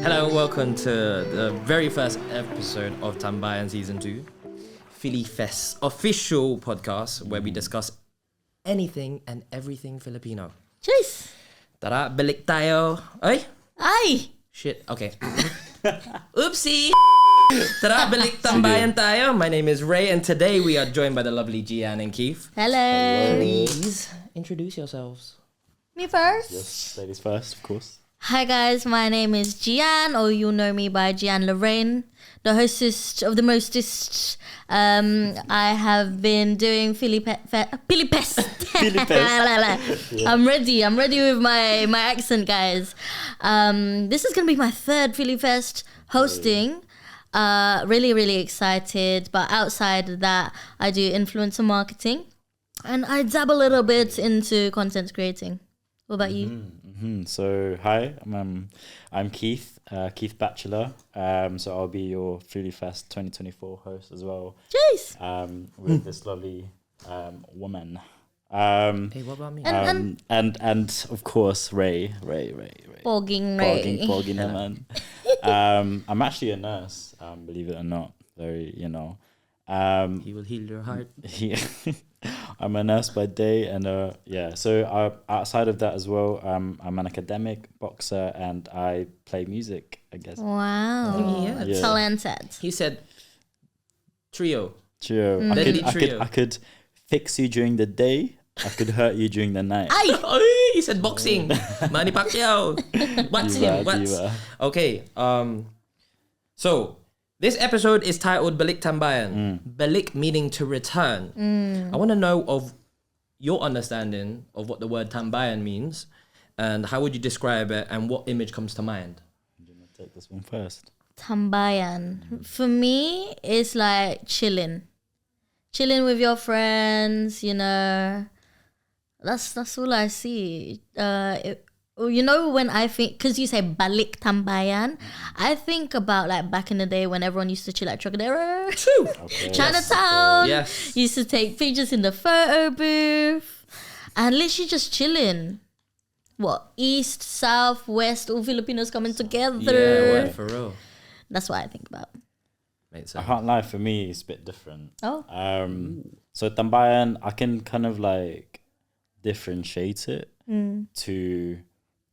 Hello and welcome to the very first episode of Tambayan Season 2, FiliFest official podcast where we discuss anything and everything Filipino. Cheers! Tara, balik tayo. Ay! Ay! Shit, okay. Oopsie! Tara, balik tambayan tayo. My name is Ray and today we are joined by the lovely Gianne and Keith. Hello! Please introduce yourselves. Me first? Yes, ladies first, of course. Hi guys, my name is Gianne, or you know me by Gianne Lorraine, the hostess of the mostest. I have been doing FiliFest. I'm ready with my accent, guys. This is going to be my third FiliFest hosting. Really excited. But outside of that, I do influencer marketing. And I dabble a little bit into content creating. What about you? So, hi, I'm Keith, Keith Batchelor. So I'll be your FiliFest 2024 host as well. Jeez! With this lovely woman. Hey, what about me? And of course, Ray. Bogging Ray. Bogging man. I'm actually a nurse, believe it or not. Very, He will heal your heart. Yeah. I'm a nurse by day, and so outside of that as well, I'm an academic boxer and I play music, I guess. Wow. Yeah. Talented. He said trio. I could fix you during the day, I could hurt you during the night. Ay! He said boxing. Manny Pacquiao. What's him? Diva. Okay. So this episode is titled Balik Tambayan. Balik meaning to return. I want to know of your understanding of what the word tambayan means and how would you describe it and what image comes to mind? I'm gonna take this one first. Tambayan. For me, it's like chilling with your friends, That's all I see. When I think, because you say balik tambayan, I think about like back in the day when everyone used to chill at Trocadero, Okay. Chinatown. Yes. Used to take pictures in the photo booth and literally just chilling. What, east, south, west, all Filipinos coming together. Yeah, word for real. That's what I think about. Makes I sense. can't lie, for me it's a bit different. Oh. So tambayan, I can kind of like differentiate it to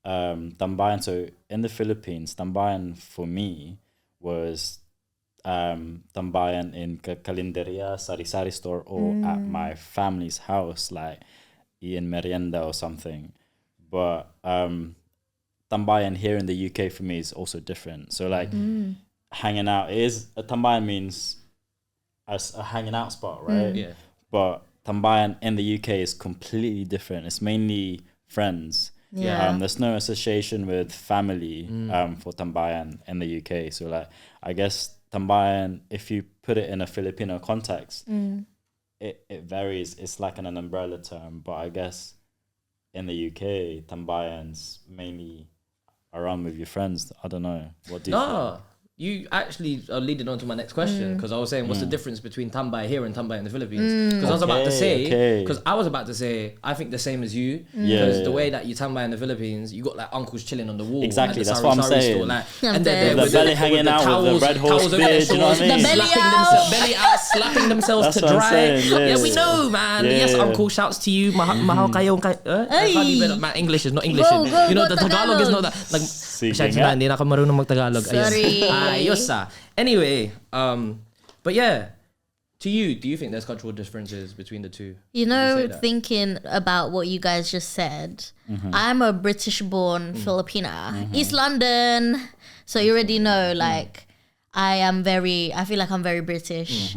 tambayan. So in the Philippines, tambayan for me was tambayan in Calendaria, sari-sari store, or at my family's house, like in merienda or something. But tambayan here in the UK for me is also different. So like hanging out tambayan means a hanging out spot, right? Yeah. But tambayan in the UK is completely different. It's mainly friends. Yeah. There's no association with family for tambayan in the UK. So like, I guess tambayan, if you put it in a Filipino context, it varies. It's like an umbrella term. But I guess in the UK, tambayan's mainly around with your friends. I don't know. What do you think? You actually are leading on to my next question because I was saying what's the difference between tambay here and tambay in the Philippines? Because I was about to say, I think the same as you. Because the way that you tambay in the Philippines, you got like uncles chilling on the wall. Exactly, at the that's what I'm sari-sari saying. store, like, I'm and they're dead. there The belly hanging out with the red horse towels over their beard, you know what I shoulders, mean? The belly belly out, slapping themselves That's to what I'm dry. saying, Yeah, yes. we know, man. Yeah. Yes, uncle, shouts to you. Mahal kayong I can't even, my English is not English. Go, You know, go, the Tagalog is not that. Like, Sige Pasensya nga. na, hindi na ako marunong mag-Tagalog. Sorry. Ayos ah. Anyway, but yeah, to you, do you think there's cultural differences between the two? Would you say that? Thinking about what you guys just said, I'm a British-born Filipina, East London. So you already know, like, I feel like I'm very British.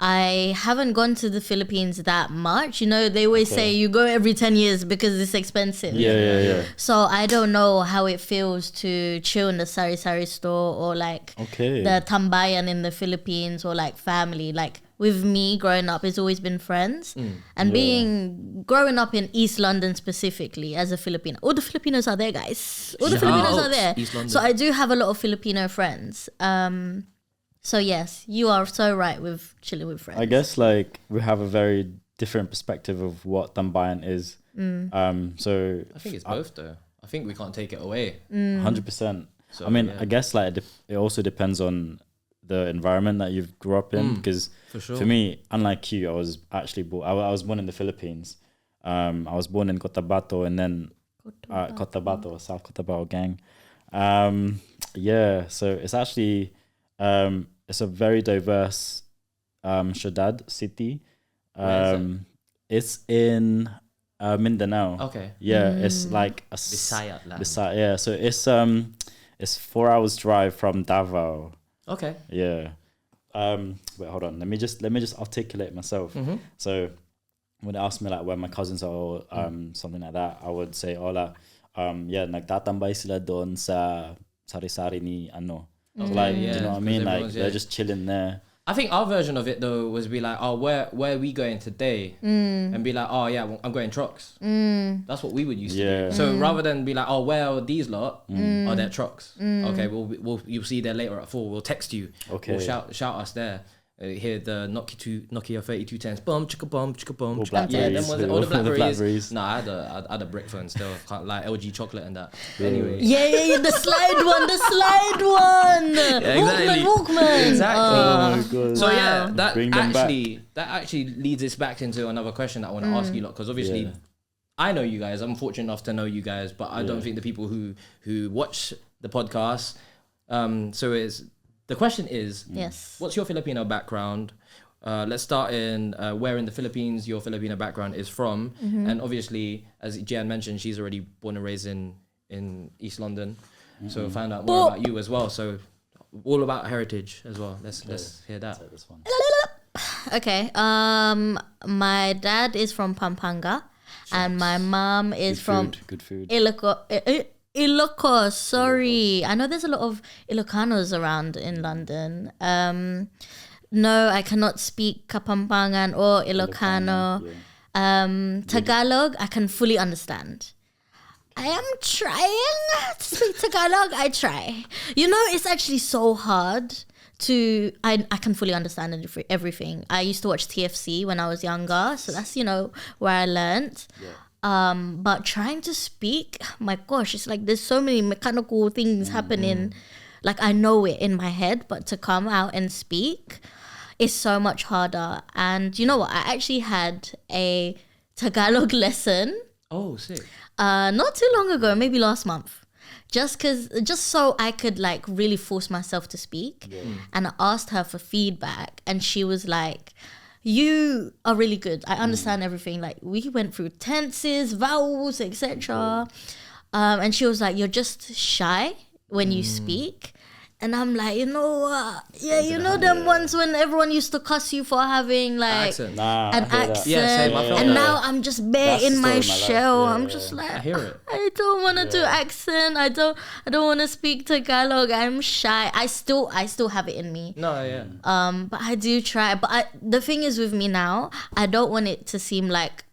I haven't gone to the Philippines that much. They always say you go every 10 years because it's expensive. Yeah. So I don't know how it feels to chill in the sari-sari store or like Okay. the tambayan in the Philippines or like family. Like with me growing up, it's always been friends. And growing up in East London specifically as a Filipino. All the Filipinos are there, guys. All the Filipinos are there. East London. So I do have a lot of Filipino friends. So yes, you are so right with chilling with friends. I guess like we have a very different perspective of what tambayan is. So I think it's both though. I think we can't take it away. 100%. So, I mean, yeah. I guess like it also depends on the environment that you've grew up in. Because for sure. for me, unlike you, I was actually born. I was born in the Philippines. I was born in Cotabato, and then Cotabato, South Cotabato gang. Yeah, so it's actually it's a very diverse ciudad city. Where is It's in Mindanao. Okay. Yeah, it's like a Bisaya land. Yeah, so it's 4 hours drive from Davao. Okay. Yeah. Wait, hold on. Let me just articulate myself. So when they ask me like where my cousins are or something like that, I would say, yeah, nagtatambay sila doon sa sari-sari ni ano. So like, yeah, do you know what I 'cause mean? Like everyone's, they're just chilling there. I think our version of it though was be like, oh, where are we going today? And be like, oh yeah, well, I'm going trucks. That's what we would used to Yeah. do. So rather than be like, oh, where are these lot? Oh, they're trucks. Okay, you'll see there later at 4. We'll text you. Okay. We'll shout us there. Hear the Nokia 3210s, bum chicka bum chicka bum. All Chicka. Yeah, them ones, all the Blackberries. All the Blackberries. Blackberries. Nah, I had a brick phone still, like LG chocolate and that. Anyway. Yeah, the slide one. exactly. Walkman. Exactly. Oh my God. So yeah, that Bring them actually leads us back into another question that I want to ask you lot, because obviously Yeah. I know you guys. I'm fortunate enough to know you guys, but I don't think the people who watch the podcast. The question is, Yes. what's your Filipino background? Let's start in where in the Philippines your Filipino background is from, and obviously, as Gianne mentioned, she's already born and raised in East London, so find out more about you as well. So all about heritage as well. Let's hear that. So this one. Okay. My dad is from Pampanga, and my mom is from Good food. Ilocos. Sorry, I know there's a lot of Ilocanos around in London. No, I cannot speak Kapampangan or Ilocano. Tagalog, I can fully understand. I am trying to speak Tagalog. I try. You know, it's actually so hard to. I can fully understand everything. I used to watch TFC when I was younger, so that's where I learnt. But trying to speak, my gosh, it's like there's so many mechanical things happening. Like I know it in my head, but to come out and speak is so much harder. And you know what? I actually had a Tagalog lesson. Oh, sick. Not too long ago, maybe last month. Just so I could like really force myself to speak. And I asked her for feedback, and she was like, you are really good. I understand everything. Like we went through tenses, vowels, etc. And she was like, you're just shy when you speak. And I'm like, you know what? Yeah, you know them ones when everyone used to cuss you for having like Accent. an accent. Yeah, same. I felt And that. now I'm just bare That's the in story my of my life. shell. Yeah, I'm yeah. just like, I hear it. I don't want to do accent. I don't want to speak Tagalog. I'm shy. I still have it in me. No, yeah. But I do try. But the thing is with me now, I don't want it to seem like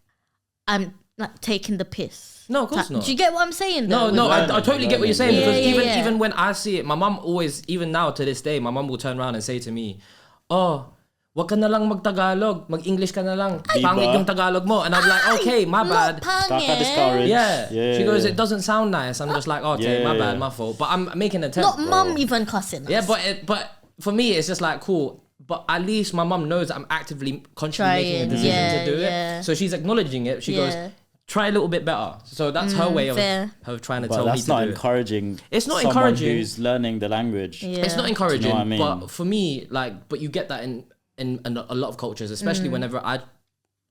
I'm like taking the piss. No, of course not. Do you get what I'm saying? No, though? I totally get what you're saying, Yeah, because yeah. even when I see it, my mom always, even now to this day, my mom will turn around and say to me, "Oh, wag ka na lang mag-Tagalog, mag-English ka na lang. Pangit yung Tagalog mo." And I'm like, "Okay, my bad." Not discouraged. Yeah. Yeah. She goes, "It doesn't sound nice." I'm just like, "Okay, my bad, my fault." But I'm making an attempt. Not mum even cussing us. Yeah, but for me, it's just like cool. But at least my mom knows that I'm actively, consciously making a Trying, decision yeah, to do yeah. it. So she's acknowledging it. She goes, Yeah. "Try a little bit better." So that's her way of fair. trying to But tell me that's to not do it. encouraging. It's not someone encouraging. who's learning the language. Yeah. It's not encouraging, what I mean? but for me, like, but you get that in a lot of cultures, especially whenever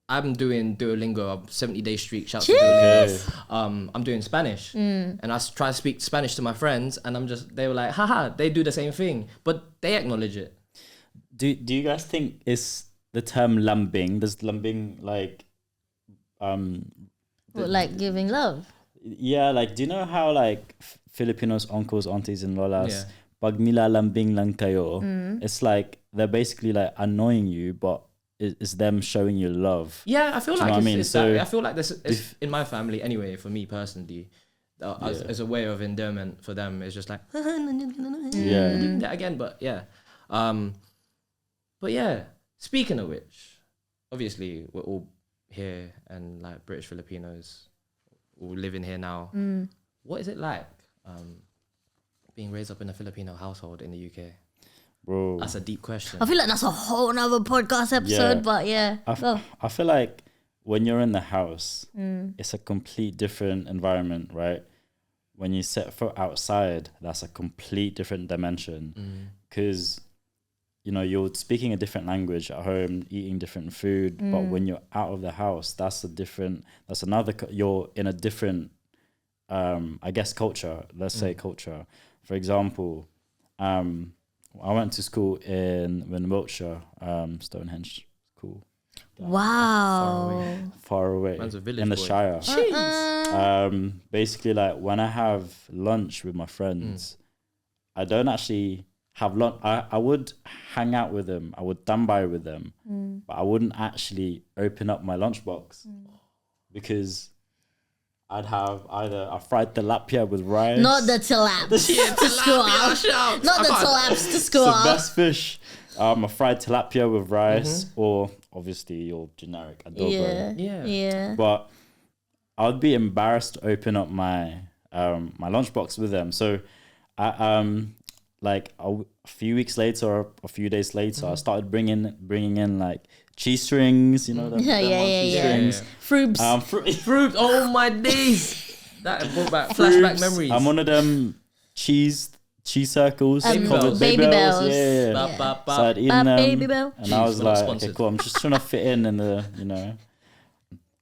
I'm doing Duolingo, a 70-day streak. Shout out to Duolingo. I'm doing Spanish, and I try to speak Spanish to my friends, and they were like, haha, they do the same thing, but they acknowledge it. Do you guys think it's the term lambing? Does lambing like like giving love. yeah, like do you know how like Filipinos uncles, aunties and lolas Yeah. pag nilalambing lang kayo, it's like they're basically like annoying you, but it's them showing you love. Yeah, I feel Do you like know what I it's, mean? it's So that, I feel like this is in my family anyway. For me personally, as a way of endearment for them, it's just like Yeah. that again. But yeah, Speaking of which, obviously we're all here and like British Filipinos, all living here now. What is it like being raised up in a Filipino household in the UK? Bro, That's a deep question. I feel like that's a whole nother podcast episode, but yeah. I feel like when you're in the house, it's a complete different environment, right? When you set foot outside, that's a complete different dimension. Because, you know, you're speaking a different language at home, eating different food. But when you're out of the house, you're in a different, I guess, culture. Let's say culture. For example, I went to school in Wiltshire, Stonehenge School. Wow. Far away. Man's a village in the boy. Shire. Basically, like when I have lunch with my friends, I don't actually have lunch. I would hang out with them. I would tambay with them, but I wouldn't actually open up my lunchbox because I'd have either a fried tilapia with rice. Not the tilaps to school. Not the tilaps to school. It's the best fish. A fried tilapia with rice, or obviously your generic adobo. Yeah. But I'd be embarrassed to open up my my lunchbox with them. So, like a few weeks later or a few days later, I started bringing in like cheese strings. You know, cheese strings. Frubes. Fruit. Oh my days. That brought back flashback memories. I'm one of them cheese circles. Baby bells. Yeah. So I'd eaten them, Baby bell. and I was We're not like, sponsored. okay, cool. I'm just trying to fit in the, you know.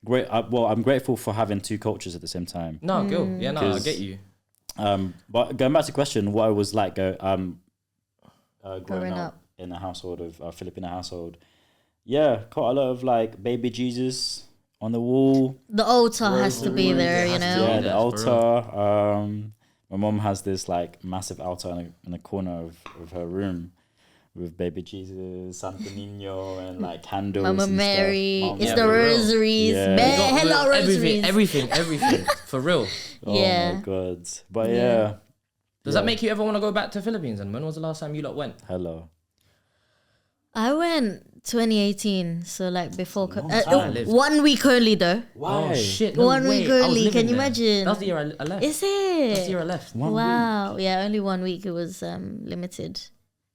Great. Well, I'm grateful for having two cultures at the same time. No, go. Yeah, no, I 'Cause, get you. But going back to the question, what I was like, growing Growing up up. in a household of a Filipino household, yeah, quite a lot of like baby Jesus on the wall. The altar has to be there, you know. Yeah, the That's for altar. My mom has this like massive altar in a corner of her room with baby Jesus, Santo Nino, and like candles. Mama and Mary. stuff. It's Yeah, the for real. rosaries. Yeah. Hello, rosaries. Everything. For real. Oh Yeah. my god! But yeah, Does that make you ever want to go back to Philippines? And when was the last time you lot went? hello. I went 2018, so like before. long time. 1 week only though. Why? Oh shit! 1 week I was only. living Can you there. imagine? That was the year I left. Is That's the year I it? left. Wow. Yeah, only 1 week. It was limited.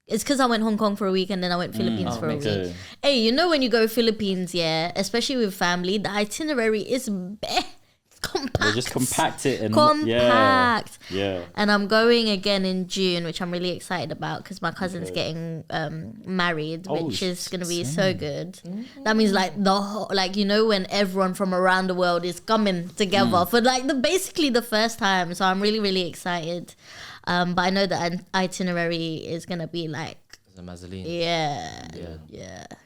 It's because I went Hong Kong for a week and then I went Philippines for a makes week. Okay. Hey, you know when you go Philippines, yeah, especially with family, the itinerary is compact. They just compact it and Compact. Yeah. And I'm going again in June, which I'm really excited about because my cousin's getting married, which is going to be so good. That means like the whole, like, you know, when everyone from around the world is coming together for like basically the first time. So I'm really, really excited. But I know the itinerary is going to be like, The Mazzoline. yeah.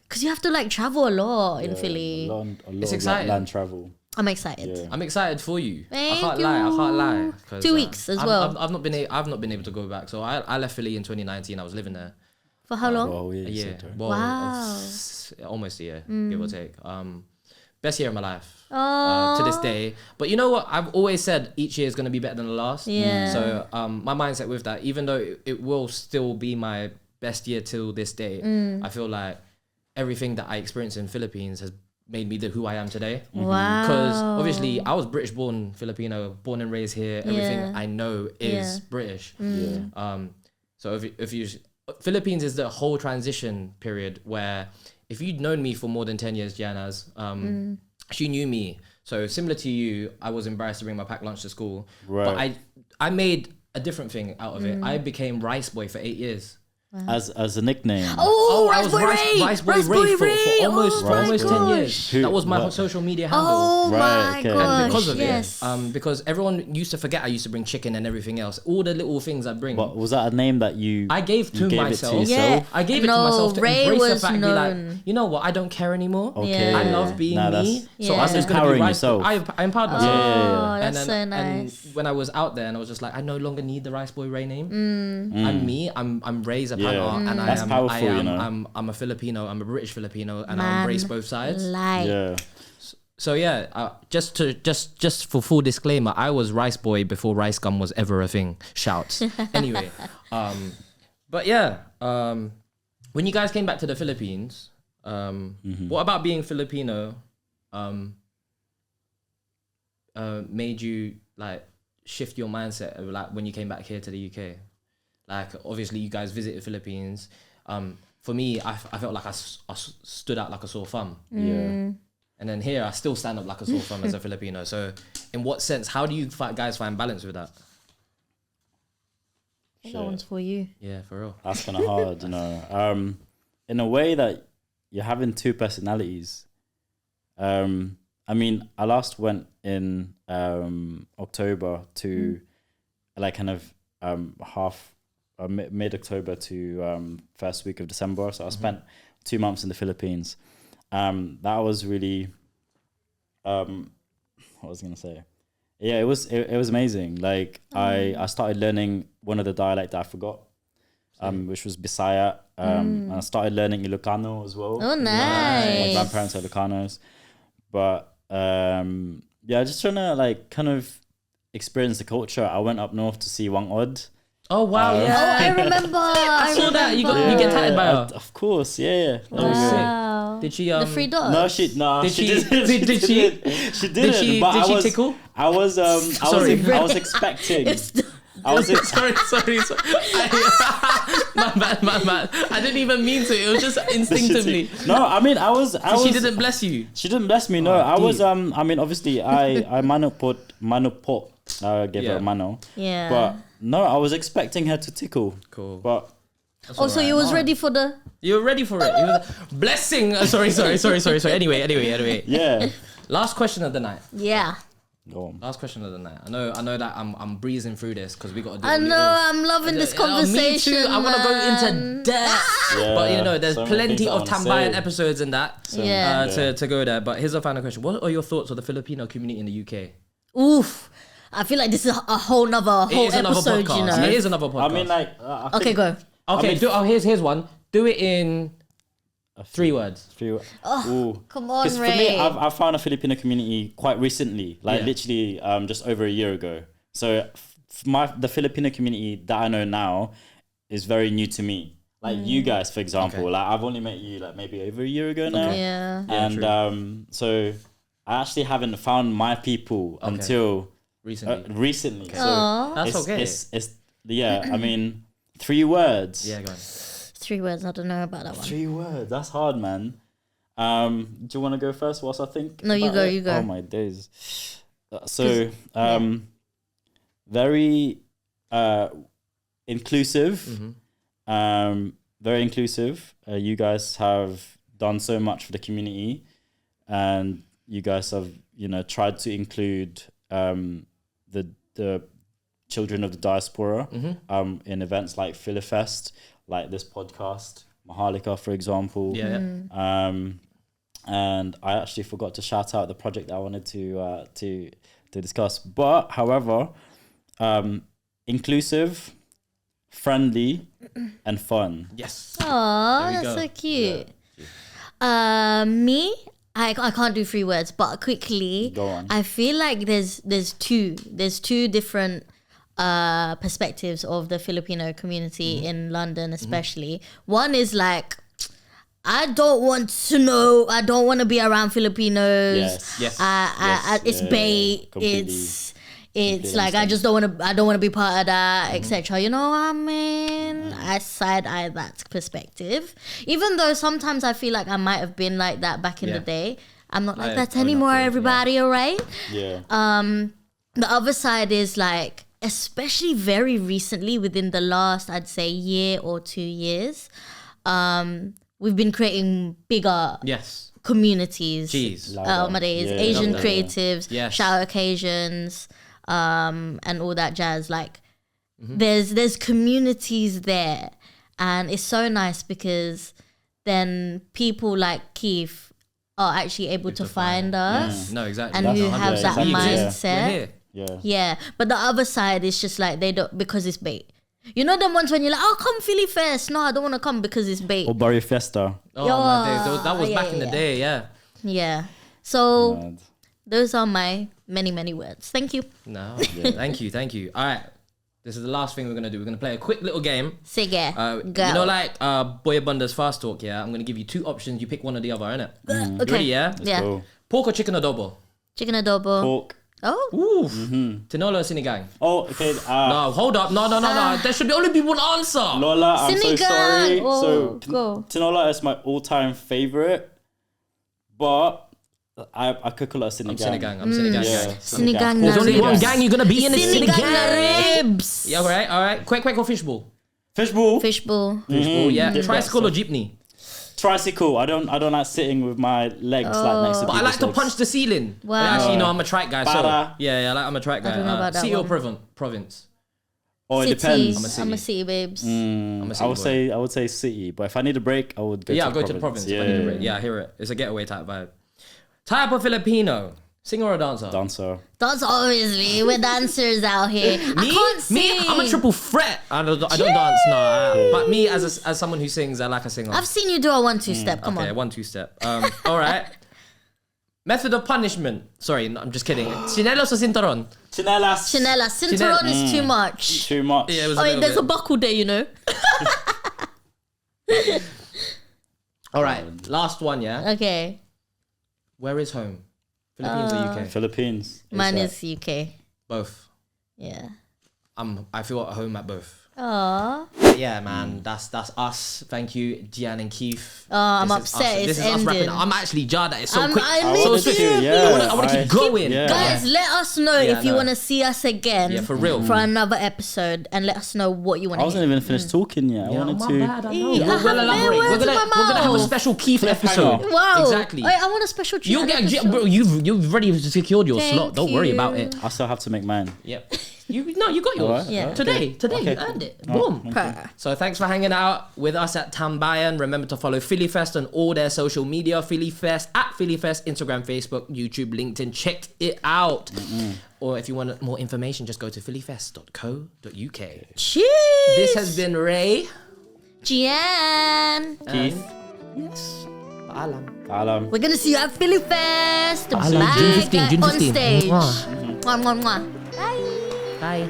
Because you have to like travel a lot in Philly. A lot It's of exciting. land travel. I'm excited. Yeah. I'm excited for you. Thank I can't lie. 'cause, 2 weeks as well. I've not been able to go back. So I left Philly in 2019. I was living there For how long? Oh, yeah. a year. so Well, Wow. almost a year, give or take. Best year of my life Oh, to this day. But you know what? I've always said each year is going to be better than the last. Yeah. So my mindset with that, even though it will still be my best year till this day, I feel like everything that I experienced in Philippines has made me who I am today. wow. Because obviously I was British born Filipino, born and raised here. Everything Yeah. I know is Yeah. British. Yeah. So if you Philippines is the whole transition period where if you'd known me for more than 10 years, Gianne, she knew me. So similar to you, I was embarrassed to bring my packed lunch to school. Right. But I made a different thing out of it. I became Rice Boy for 8 years. As a nickname. Oh, I was Rice Boy Ray for almost 10 years. Who- That was my what? social media handle. Oh Right, my okay. gosh. And because of yes. it, because everyone used to forget I used to bring chicken and everything else. All the little things I bring. But was that a name that you? I gave to you gave myself. It to Yeah. yourself? I gave it No, to myself to Ray embrace the was fact and be like, known. you know what, I don't care anymore. Okay. I love being Nah, me. that's- So Yeah. I was going to be Empowering Rice. yourself. I empowered myself. Oh, And that's then, so nice. and when I was out there and I was just like, I no longer need the Rice Boy Ray name. I'm me. I'm Ray Zapata, Yeah. and That's powerful, you know. I'm a Filipino. I'm a British Filipino, and I Man, embrace both sides. Like, Yeah. So yeah, just for full disclaimer, I was Rice Boy before Rice Gum was ever a thing. Shouts. Anyway, but yeah, when you guys came back to the Philippines, what about being Filipino made you like shift your mindset of, like when you came back here to the UK? Like, obviously, you guys visited Philippines. For me, I felt like I stood out like a sore thumb. Yeah. And then here, I still stand up like a sore thumb as a Filipino. So, in what sense, how do you guys find balance with that? That one's for you. Yeah, for real. That's kind of hard, you know. In a way that you're having two personalities. I mean, I last went in October to like kind of mid-October to first week of December. So I spent 2 months in the Philippines. That was really, what was I gonna say? Yeah, it was amazing. Like I started learning one of the dialect that I forgot, which was Bisaya. And I started learning Ilocano as well. Oh, My nice. grandparents are Ilocanos, but yeah, just trying to like kind of experience the culture. I went up north to see Wang Od. Oh, wow, Oh, yeah. I remember. I saw that. You get tatted by her. Of course, yeah. That was it. Wow. Did she, the free dogs? No, she Did she- didn't. did she- She didn't. Did but she I was, tickle? I was Sorry. I was expecting. I was sorry. My bad. I didn't even mean to. It was just instinctively. No, I mean I was. She didn't bless you. She didn't bless me. No, I was. I mean, obviously, I mano pot. Gave her a mano. Yeah. But no, I was expecting her to tickle. Cool. But Oh, so you was ready for the... You were ready for it. You were blessing. Sorry. Anyway. yeah. Last question of the night. Yeah. Go on. Last question of the night. I know that I'm breezing through this because we got to do. I know, I'm loving this conversation. Me too. I want to go into depth, Yeah, but you know, there's so many plenty things I of wanna Tambayan say. episodes in that. Yeah. To go there. But here's the final question: what are your thoughts on the Filipino community in the UK? Oof. I feel like this is a whole It is another episode, podcast. you know. It is another podcast. I mean, like. I think Okay, go. okay. Here's one. Do it in 3 words. Ooh. Come on, Because for Ray. me, I found a Filipino community quite recently, like Yeah. literally just over a year ago. So the Filipino community that I know now is very new to me. Like you guys, for example, Okay. like I've only met you like maybe over a year ago now. Yeah. And so I actually haven't found my people until Recently. So Aw. That's okay. It's yeah. I mean, 3 words. Yeah, go on. 3 words, I don't know about that one. 3 words. That's hard, man. Do you want to go first whilst I think? No, you about go, it? you go. Oh my days. So, very inclusive. Very inclusive. You guys have done so much for the community, and you guys have, tried to include the children of the diaspora in events like FiliFest, like this podcast, Mahalika, for example. Yeah. And I actually forgot to shout out the project that I wanted to discuss. But however, inclusive, friendly, and fun. Yes. Aw, There we that's go. so cute. Me, I can't do 3 words, but quickly, Go on. I feel like there's two different perspectives of the Filipino community in London, especially. One is like, I don't want to be around Filipinos. Yes. It's bait. Completely. It's like I don't want to be part of that, etc. You know what I mean? I side eye that perspective, even though sometimes I feel like I might have been like that back in the day. I'm not like I that own up anymore. to it, Everybody, alright? Yeah. The other side is like, especially very recently, within the last, I'd say, year or 2 years, we've been creating bigger Yes. communities. Jeez. My days, Yeah, Asian love that. creatives, Yes. shower occasions, and all that jazz. Like, there's communities there, and it's so nice because then people like Keith are actually able to find us. No, exactly. And That's who 100%. have that exactly. mindset. We're here. Yeah. Yeah, but the other side is just like they don't, because it's bait. You know them ones when you're like, oh, come FiliFest. No, I don't want to come because it's bait. Or Barry Festa. Oh my days. That was Yeah, back in the yeah. day. Yeah. Yeah. So Mad. those are my many words. Thank you. No. Thank you. All right. This is the last thing we're gonna do. We're gonna play a quick little game. Sige. Go. You know, like Boy Bunda's fast talk. Yeah. I'm gonna give you 2 options. You pick one or the other, innit? Okay. You ready? Yeah. Yeah. Go. Pork or chicken adobo? Chicken adobo. Pork. Oh. Oof. Tinola or Sinigang? Oh, okay. No, hold up. No. There should only be one answer. Lola, I'm so Sinigang. sorry. Oh, So go. Tinola is my all-time favorite, but I could call it Sinigang. I'm Sinigang. Yeah, Gang. Sinigang There's na only one ribs. gang you're gonna be in. It's Sinigang na Sinigang. ribs. Yeah, all right. Quack or fishbowl? Fishbowl. Fishbowl. Fishbowl, yeah. Different Tricycle or stuff. jeepney? Tricycle. I don't like sitting with my legs like next to But I like to people's punch legs. the ceiling. Wow. Actually, no, I'm a track guy. So Bada. yeah, I'm a track guy. don't know about that City or one. province? Oh, it City. depends. I'm a city, babes. I'm a city I would say city, but if I need a break, I would go. Yeah, to I'll go to the province. Yeah, if I need a break. Yeah, I hear it. It's a getaway type vibe. Type of Filipino. Singer or dancer? dancer. That's obviously we're dancers out here. I can't sing. Me, I'm a triple threat. I don't dance, no. But me, as someone who sings, I like a singer. I've seen you do a 1-2 step. Come Okay, on. 1-2 step. All right. Method of punishment. Sorry, no, I'm just kidding. Chinelos or cinturon? Chinelas. Chanela. Cinturon is too much. Too much. Yeah, it was Oh, a little there's a bit. buckle there, you know. All right, last one, yeah? Okay. Where is home? Philippines or UK? Philippines. Mine ASAP. is UK. Both. Yeah. I feel at home at both. Aww. But yeah, man, that's us. Thank you, Gianne and Keith. Oh, I'm This is upset us. it's This is us wrapping ending. up. I'm actually jarred that it's so quick. I I me wanted too. to, yeah. I want to keep going. Yeah. Guys, let us know Yeah, if you no. want to see us again. Yeah, for real. For another episode, and let us know what you want I to wasn't hear. even finished talking yet. I Yeah, wanted my to. bad, I know. Yeah, We'll I have elaborate. bare We're words gonna in my have a mouth. special Keith episode. Wow. Exactly. I want a special treat. You'll get bro. You've already secured your Thank slot. Don't worry you. about it. I still have to make mine. Yep. You got yours. Alright, Yeah. Today Okay. you earned it. Boom. So thanks for hanging out with us at Tambayan. Remember to follow FiliFest on all their social media. FiliFest at FiliFest, Instagram, Facebook, YouTube, LinkedIn. Check it out. Or if you want more information, just go to filifest.co.uk. Cheers. This has been Ray. Gianne. Keith. Yes. Paalam. Alam. We're gonna see you at FiliFest. June Bye, 15, guys, June on 15. stage. Mwah. Mwah, mwah, mwah. Bye. Bye.